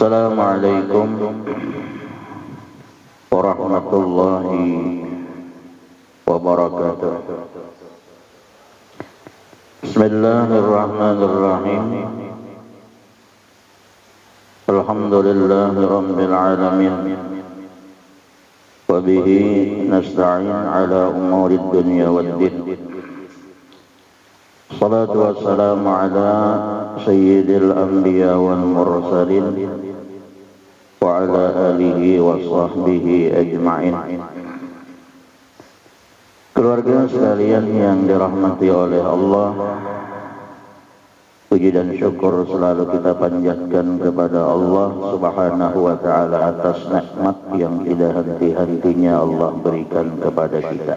Assalamualaikum warahmatullahi wabarakatuh. Bismillahirrahmanirrahim. Alhamdulillahi rabbil alamin. Wa bihi nasta'in ala umurid dunya waddin. Salatu wassalamu ala sayyidil anbiya wal mursalin wa ala alihi wa sahbihi ajma'in. Keluarga sekalian yang dirahmati oleh Allah, puji dan syukur selalu kita panjatkan kepada Allah Subhanahu wa ta'ala atas nikmat yang tidak henti-hentinya Allah berikan kepada kita.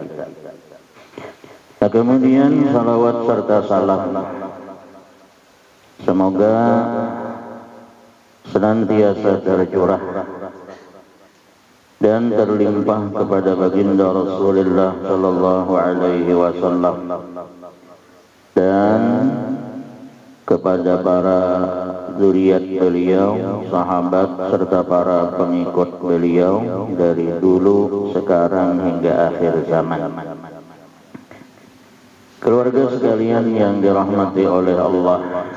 Nah, kemudian salawat serta salam semoga senantiasa tercurah dan terlimpah kepada baginda Rasulullah sallallahu alaihi wasallam dan kepada para zuriat beliau, sahabat serta para pengikut beliau dari dulu, sekarang hingga akhir zaman. Keluarga sekalian yang dirahmati oleh Allah,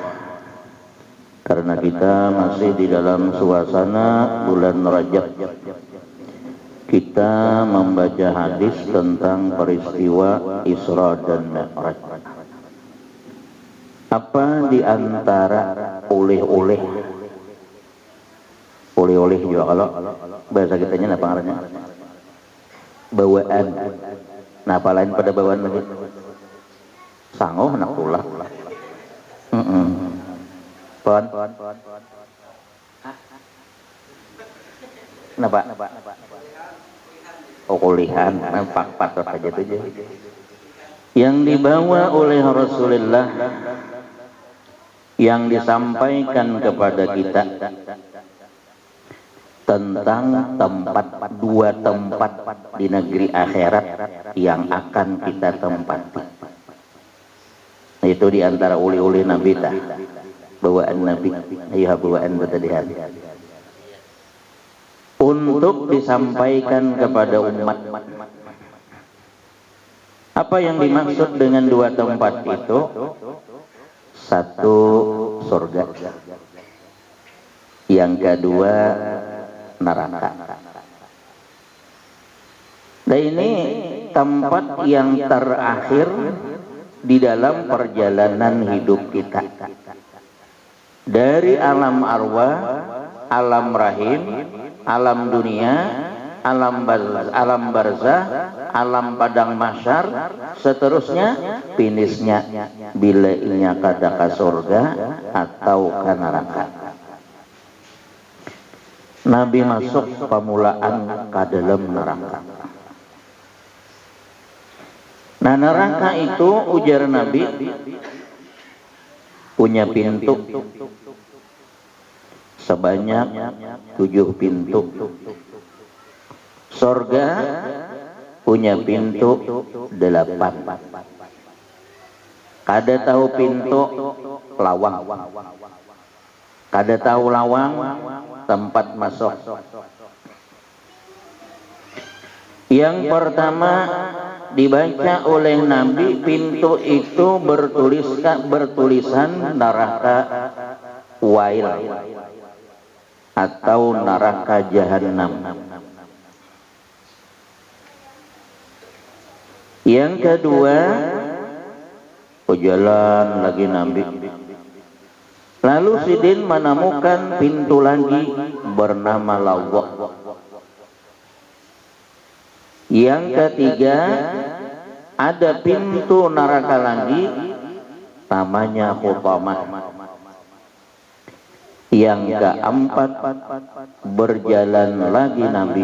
karena kita masih di dalam suasana bulan Rajab, kita membaca hadis tentang peristiwa Isra dan Mi'raj. Apa di antara oleh-oleh juga kalau bahasa kitanya apa artinya? Bawaan. Nah, apa lain pada bawaan lagi? Sangoh nak pula. Pon. Kenapa? Oh, kulihan. Nampak patut saja tuh. Yang dibawa oleh Rasulullah, yang disampaikan kepada kita tentang dua tempat di negeri akhirat yang akan kita tempati. Itu diantara uli-uli Nabi tah, bawaan Nabi, ayah bawaan bertadihan untuk disampaikan kepada umat. Apa yang dimaksud dengan dua tempat itu? Satu, surga. Yang kedua, neraka. Dan ini tempat yang terakhir di dalam perjalanan hidup kita. Dari alam arwah, alam rahim, alam dunia, alam barzah, alam padang mahsyar, seterusnya finishnya bila inya kada ka surga atau ka neraka. Nabi masuk pamulaan ke dalam neraka. Nah, neraka itu ujar Nabi punya pintu sebanyak 7 pintu. Surga punya pintu 8. Kada tahu pintu lawang. Kada tahu lawang tempat masuk. Yang pertama dibaca oleh Nabi, pintu itu bertulisan neraka wail atau neraka jahanam. Yang kedua, jalan lagi Nabi. Lalu Sidin menemukan pintu lagi bernama Lawwah. Yang ketiga, ada pintu neraka lagi namanya Hutamah. Yang keempat, berjalan lagi Nabi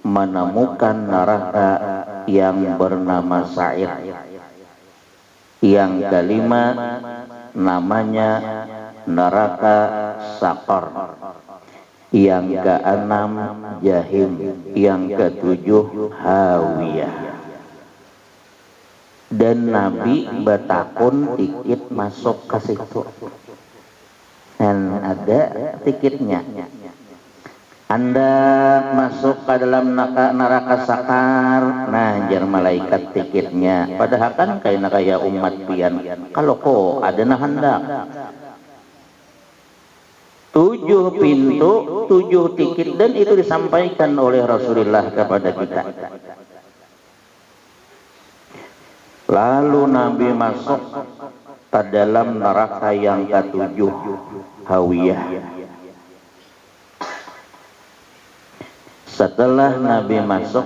menemukan neraka yang bernama Sa'ir. Yang kelima, namanya neraka Saqar. Yang keenam, Jahim. Yang ketujuh, Hawiyah. Dan Nabi bertakun tikit masuk ke situ. Dan ada tiketnya. hendak masuk ke dalam neraka sakar. Nah, jar malaikat tiketnya. Padahal kan kayak umat pian. Kalau kok ada nah hendak 7 pintu, 7 tiket, dan itu disampaikan oleh Rasulullah kepada kita. Lalu Nabi masuk ke dalam neraka yang ke-7, Hawiyah. Setelah Nabi masuk,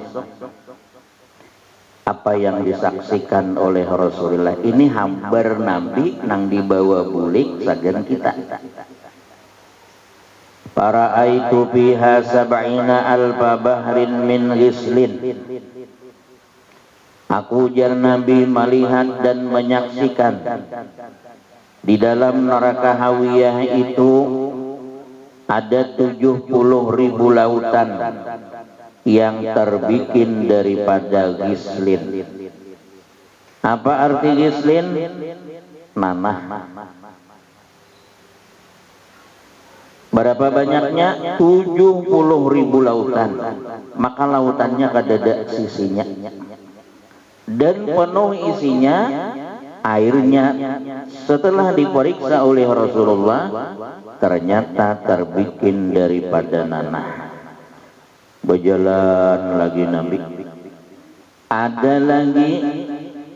apa yang disaksikan oleh Rasulullah ini hambar Nabi nang dibawa bulik sagan kita. Para aitu fiha sab'ina alfa bahrin min ghislin. Aku jar Nabi melihat dan menyaksikan di dalam neraka Hawiyah itu ada 70.000 lautan yang terbikin daripada ghislin. Apa arti ghislin? Nanah. Berapa banyaknya? 70.000 lautan. Maka lautannya kadada sisinya. Dan penuh isinya airnya. Setelah diperiksa oleh Rasulullah, ternyata terbikin daripada nanah. Berjalan lagi Nabi. Ada lagi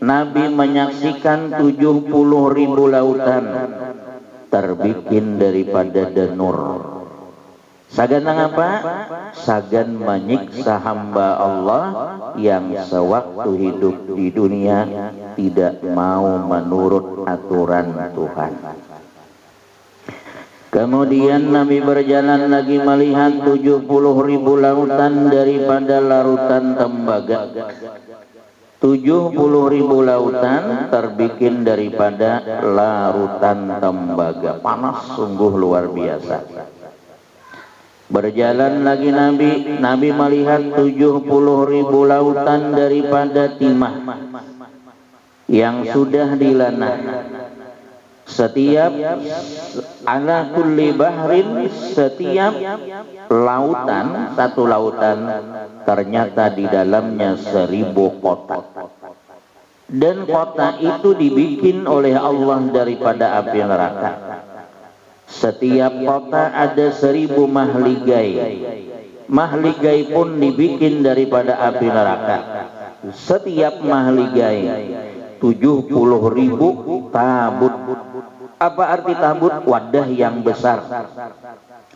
Nabi menyaksikan 70.000 lautan terbikin daripada danur. Sagan apa? Sagan menyiksa hamba Allah yang sewaktu hidup di dunia tidak mau menurut aturan Tuhan. Kemudian Nabi berjalan lagi melihat 70.000 lautan daripada larutan tembaga. 70.000 lautan terbikin daripada larutan tembaga. Panas sungguh luar biasa. Berjalan lagi Nabi melihat 70.000 lautan daripada timah yang sudah dilanah. Setiap ala kulli bahrin, setiap lautan, satu lautan ternyata di dalamnya 1000 kotak. Dan kota itu dibikin oleh Allah daripada api neraka. Setiap kota ada 1000 mahligai. Mahligai pun dibikin daripada api neraka. Setiap mahligai 70.000 tabut. Apa arti tabut? Wadah yang besar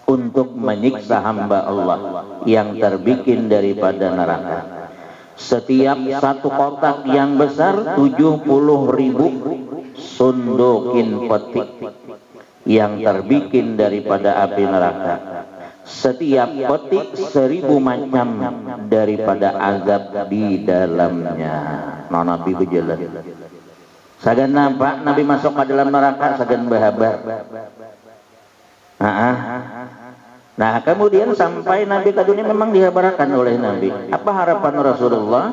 untuk menyiksa hamba Allah yang terbikin daripada neraka. Setiap satu kotak yang besar 70.000 sundukin peti yang terbikin daripada api neraka. Setiap peti 1000 macam daripada azab di dalamnya. Nah, Nabi berjalan. Sagan nampak Nabi masuk ke dalam neraka, sagan berhabar. Nah, kemudian sampai Nabi ke dunia memang dihabarkan oleh Nabi. Apa harapan Rasulullah?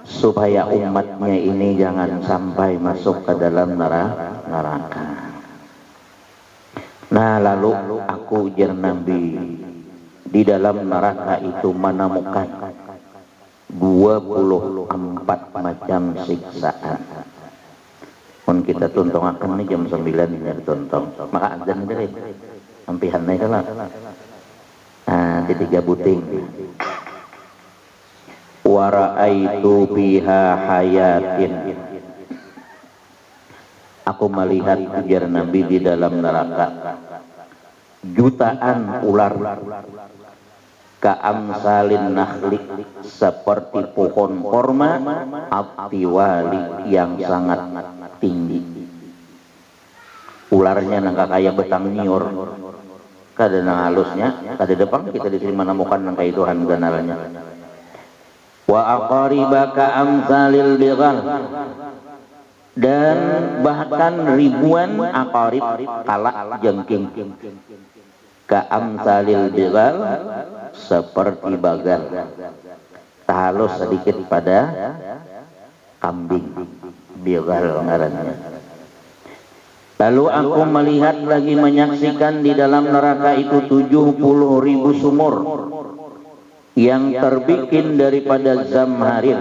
Supaya umatnya ini jangan sampai masuk ke dalam neraka. Nah, lalu aku ujar Nabi, di dalam neraka itu menemukan 24 macam siksaan. Pun kita tuntong akan nih jam 9 ini tuntong. Maka adzan dari sampihan naik lah. Nah, di 3 buting. Wa ra'aitu biha hayatin. Aku melihat ujar Nabi di dalam neraka jutaan ular ka'amsalin nakhli, seperti pohon korma atiwali yang sangat tinggi. Ularnya nangka kayak betang nior, kada nang halusnya, kada depan kita di sini menemukan nangka itu ganalnya. Wa aqariba ka'amsalil bighal, dan bahkan ribuan aqarib kalak jengking. Ka'amsalil bighal, seperti bagal, halus sedikit pada kambing, bighal ngarannya. Lalu aku melihat lagi menyaksikan di dalam neraka itu 70.000 sumur yang terbikin daripada zamharir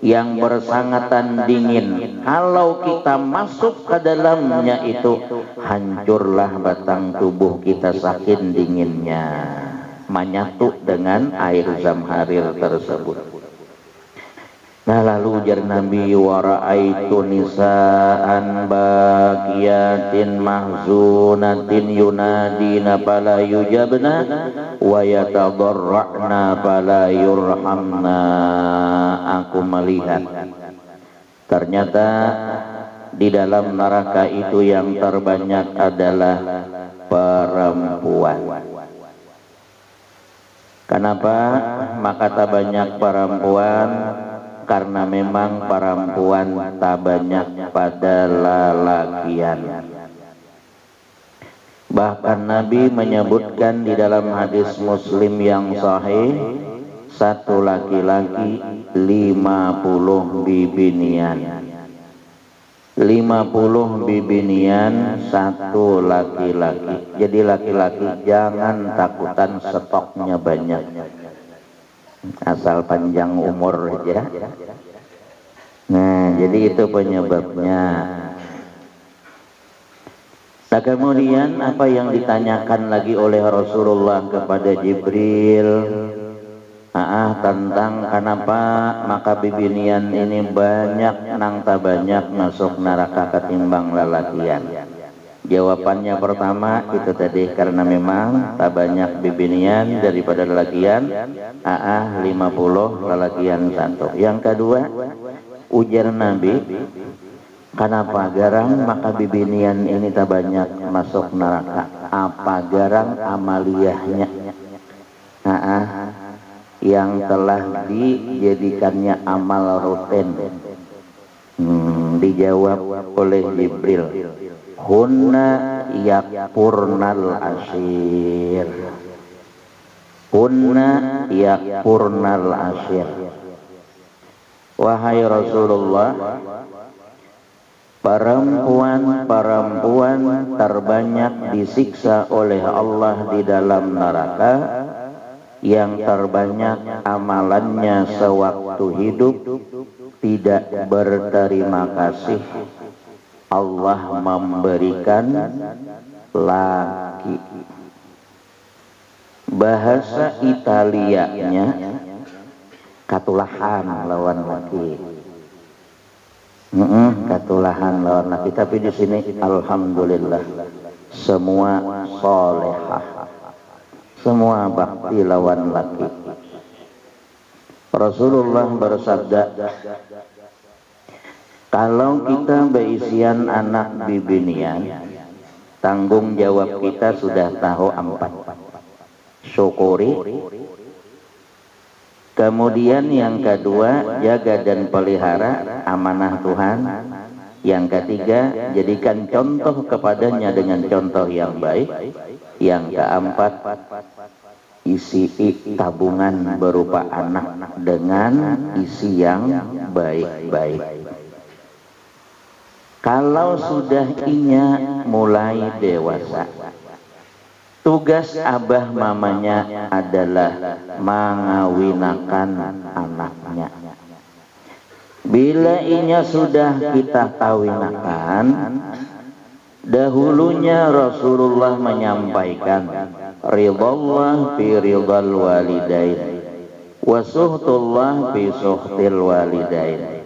yang bersangatan dingin. Kalau kita masuk ke dalamnya itu, hancurlah batang tubuh kita saking dinginnya, menyatu dengan air zamharir tersebut. Nah, lalu ujar Nabi, wa ra'aitu nisaan baqiyatin mahzunatin yunadina fala yujabna wa yatadarra'na fala yurhamna. Aku melihat ternyata di dalam neraka itu yang terbanyak adalah perempuan. Kenapa maka tak banyak perempuan? Karena memang perempuan tak banyak pada lalakian. Bahkan Nabi menyebutkan di dalam hadis Muslim yang sahih, satu laki-laki 50 bibinian. 50 bibinian, satu laki-laki. Jadi laki-laki jangan takutan stoknya banyak, asal panjang umur aja. Nah, jadi itu penyebabnya. Nah, kemudian apa yang ditanyakan lagi oleh Rasulullah kepada Jibril tentang kenapa maka bibinian ini banyak nang tak banyak masuk neraka ketimbang lalakian. Jawabannya pertama itu tadi, karena memang tak banyak bibinian daripada lalakian, 50 lalakian satu. Yang kedua, ujar Nabi, kenapa garang maka bibinian ini tak banyak masuk neraka? Apa garang amaliyahnya yang telah dijadikannya amal rutin? Dijawab oleh Jibril, hunna yakpurnal asyir. Hunna yakpurnal asyir. Wahai Rasulullah, perempuan-perempuan terbanyak disiksa oleh Allah di dalam neraka, yang terbanyak amalannya sewaktu hidup tidak berterima kasih. Allah memberikan laki. Bahasa Italianya katulahan lawan laki. Katulahan lawan laki. Tapi di sini alhamdulillah semua solehah, semua bakti lawan laki. Rasulullah bersabda, kalau kita berisian anak bibinian, tanggung jawab kita sudah tahu 4. Syukuri. Kemudian yang kedua, jaga dan pelihara amanah Tuhan. Yang ketiga, jadikan contoh kepadanya dengan contoh yang baik. Yang keempat, isi tabungan berupa anak dengan isi yang baik-baik. Kalau sudah inya mulai dewasa, tugas abah mamanya adalah mengawinakan anaknya. Bila inya sudah kita kawinakan, dahulunya Rasulullah menyampaikan, ridallah fi ridal walidain, wa suhtullah fi suhtil walidain.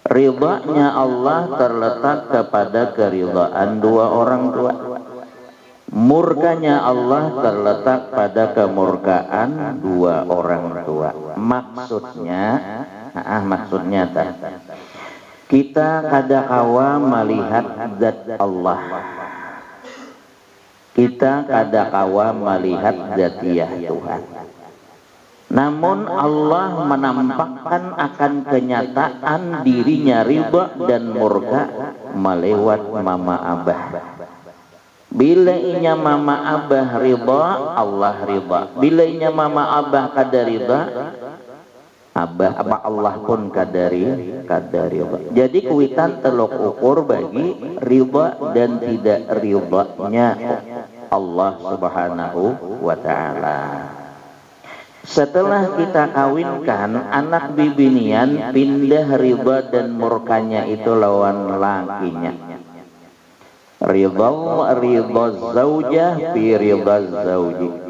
Ridhanya Allah terletak kepada keridhaan dua orang tua. Murkanya Allah terletak pada kemurkaan dua orang tua. Maksudnya kita kadakawa melihat zat Allah. Kita kadakawa melihat zatiyah Tuhan. Namun Allah menampakkan akan kenyataan dirinya ridha dan murka melewat mama abah. Bila inya mama abah ridha, Allah ridha. Bila inya mama abah kada ridha, Abah Allah pun kadari ridha. Jadi kuitan teluk ukur bagi ridha dan tidak ridhanya Allah Subhanahu wa taala. Setelah kita kawinkan anak bibinian, pindah ridha dan murkanya itu lawan lakinya. Ridha zaujah fi ridha zauji.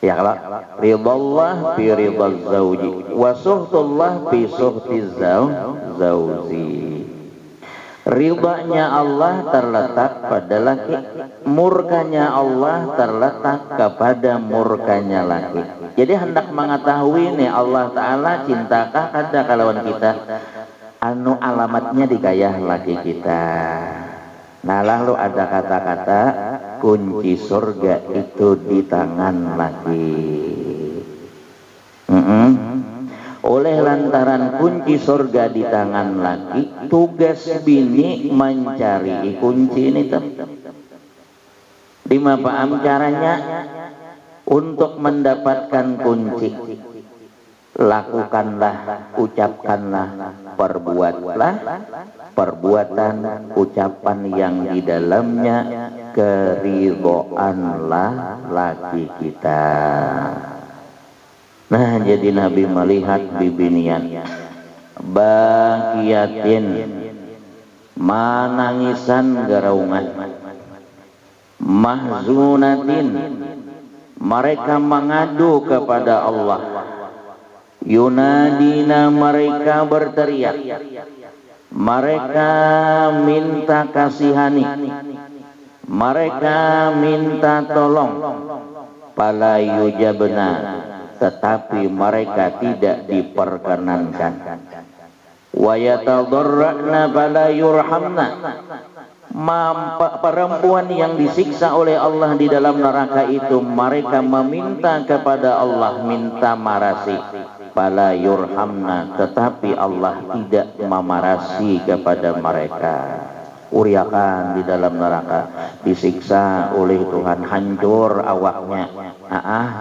Ya kalau ridallah fi ridal zauji wa suhtullah fi suhti zauji. Ridanya Allah terletak pada laki, murkanya Allah terletak kepada murkanya laki. Jadi hendak mengetahui nih Allah Ta'ala cintakah kada kalawan kita, anu alamatnya di gayah laki kita. Nah lalu ada kata-kata kunci surga itu di tangan laki. Oleh lantaran kunci surga di tangan laki, tugas bini mencari kunci ini. Lima paham caranya untuk mendapatkan kunci. Lakukanlah, ucapkanlah, perbuatlah perbuatan, ucapan yang di dalamnya keridhoanlah laki kita. Nah, jadi Nabi melihat bibinian bakiyatin, manangisan garaungan, mahzunatin, mereka mengadu kepada Allah, yunadina, mereka berteriak, mereka minta kasihani, mereka minta tolong, fala yujabna, tetapi mereka tidak diperkenankan, wa yatadarra'na fala yurhamna, perempuan yang disiksa oleh Allah di dalam neraka itu mereka meminta kepada Allah minta marasi, fala yurhamna, tetapi Allah tidak memarasi kepada mereka. Uriakan di dalam neraka, disiksa oleh Tuhan, hancur awaknya,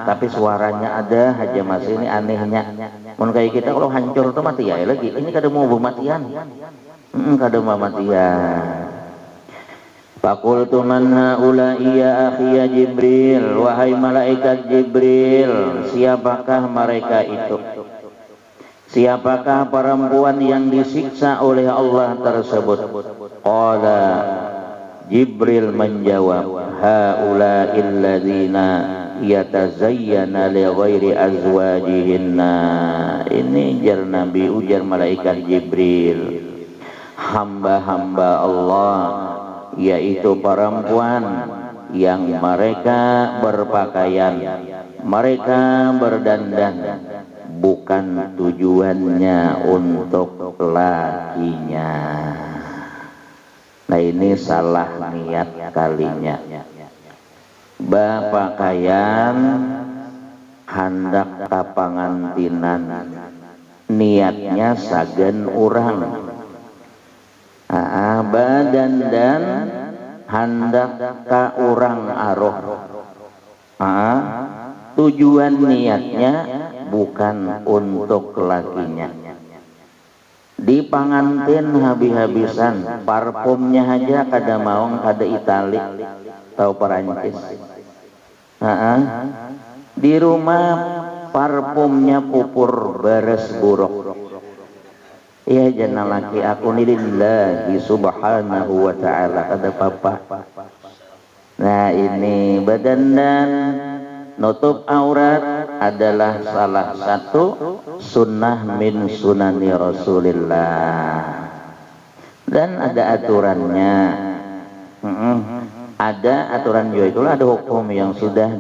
tapi suaranya ada aja masih. Ini anehnya, mun kayak kita kalau hancur tuh mati ya lagi, ini kada mau matian, kada mau matian. Faqultu man haula'i ya akhi ya Jibril, wahai malaikat Jibril, siapakah mereka itu? Siapakah perempuan yang disiksa oleh Allah tersebut? Qala, Jibril menjawab, haula'il ladzina yatazayyana li ghairi azwajihinna. Ini jar Nabi, ujar malaikat Jibril, hamba-hamba Allah, yaitu perempuan yang mereka berpakaian, mereka berdandan, bukan tujuannya untuk lakinya. Nah ini salah niat kalinya. Bapakaian hendak kapangantinan, niatnya sagen urang. Badan dan hendak ka urang aroh. Tujuan niatnya bukan untuk lakinya. Di pangantin habis-habisan, parfumnya aja kada maung, kada Itali atau Perancis. Di rumah parfumnya pupur beres buruk. Ya jana laki aku ni lillahi subhanahu wa ta'ala, kada papa. Nah ini badandan, nutup aurat adalah salah satu sunnah min sunani Rasulillah, dan ada aturannya. Ada aturan juga, itulah ada hukum yang sudah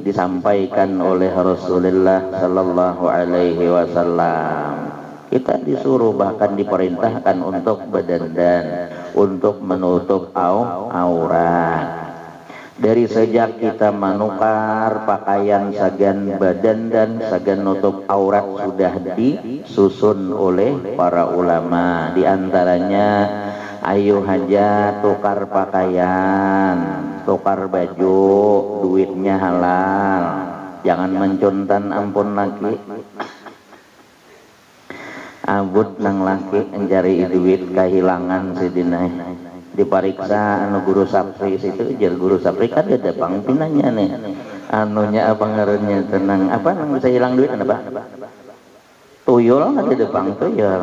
disampaikan oleh Rasulullah Sallallahu Alaihi Wasallam. Kita disuruh, bahkan diperintahkan untuk berdandan, untuk menutup aurat. Dari sejak kita menukar pakaian sagan badan dan sagan nutup aurat sudah disusun oleh para ulama. Di antaranya, ayo haja tukar pakaian, tukar baju, duitnya halal, jangan mencuntan ampun lagi. abut nang laki mencari duit kehilangan sidina dipariksa anu guru sapri situ jar guru sapri kan ada pangpinannya nih anunya apa ngarannya tenang apa nang bisa hilang duit apa tuyul ada depang tuyul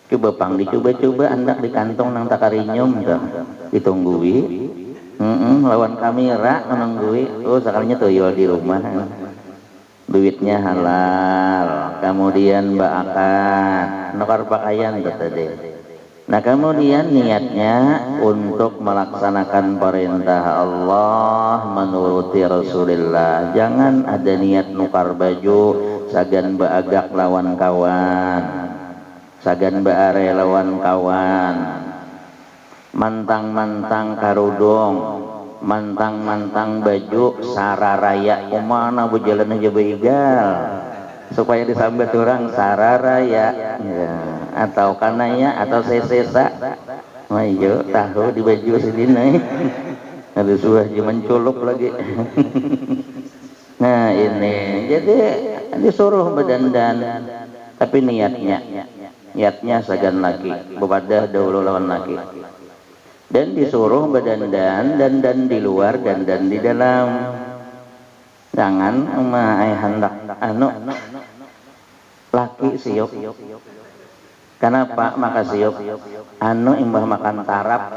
coba pang dicoba-coba andak di kantong nang takarinyum dah ditunggui lawan kamera menunggui oh sekalinya tuyul di rumah duitnya halal kemudian baakan nukar pakaian tadi. Nah kemudian niatnya untuk melaksanakan perintah Allah menuruti Rasulullah. Jangan ada niat nukar baju sagan baagak lawan kawan, sagan baare lawan kawan, mantang-mantang karudung, mantang-mantang baju sararaya umana bujalan aja beigal supaya disambat orang sararaya ya. Atau kanaya atau sesesa ayo tahu di baju sini ada suah menculuk lagi nah ini jadi disuruh berdandan tapi niatnya sagan laki bebadah dahulu lawan laki dan disuruh berdandan dandan di luar dandan di dalam jangan hendak anu laki siup. Kenapa maka siup anu imbah makan tarap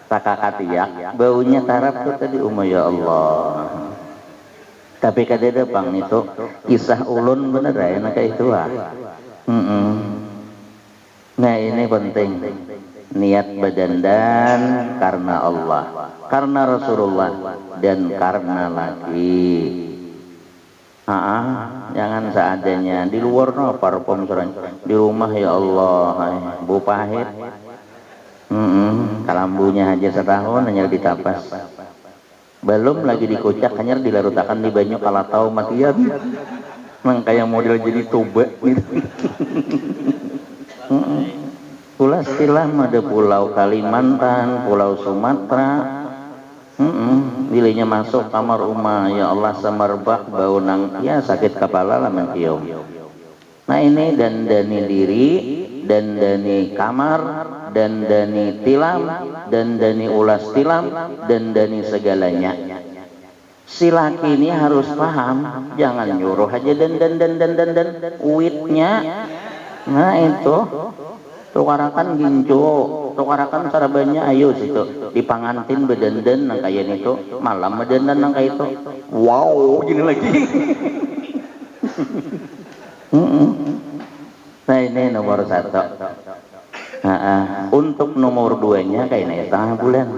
takakatiak baunya tarap tuh tadi ya Allah tapi kadeda pang itu kisah ulun bener ya nak itu nah ini penting niat berdandan karena Allah karena Rasulullah dan karena laki jangan seadanya di luar no parfum di rumah ya Allah bu pahit kalambunya aja setahun hanya ditapas belum lagi dikocak hanya dilarutakan di banyu kalau tahu matian nang kayak model jadi toba gitu pula istilah ada pulau Kalimantan pulau Sumatera bilanya masuk kamar rumah ya Allah semerbak bau nang ya sakit kepala lah mencium nah ini dandani diri dandani kamar dandani tilam dandani ulas tilam dandani segalanya si laki ini harus paham jangan nyuruh aja dan uitnya nah itu tukarakan ginjo tukarakan sarabanya ayo situ dipangantin bedandan nang kayak itu malam bedandan nang kayak itu wow gini lagi nah ini nomor 1 untuk nomor 2-nya kayak tengah bulan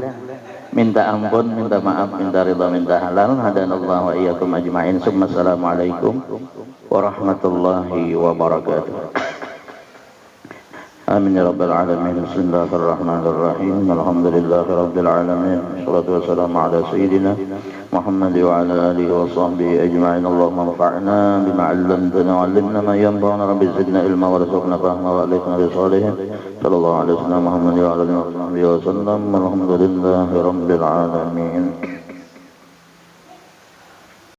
minta ampun minta maaf minta ridha minta halal hadanallahu wa iyyakum ajma'in summa assalamualaikum warahmatullahi wabarakatuh. آمين يا رب العالمين بسم الله الرحمن الرحيم الحمد لله رب العالمين والصلاة والسلام على سيدنا محمد وعلى آله وصحبه أجمعين اللهم انفعنا بما علمتنا وعلمنا ما ينفعنا رب زدنا علما وارزقنا فهما وألهمنا بصالحين صلى الله عليه وسلم محمد وعلى آله وصحبه وسلم والحمد لله رب العالمين.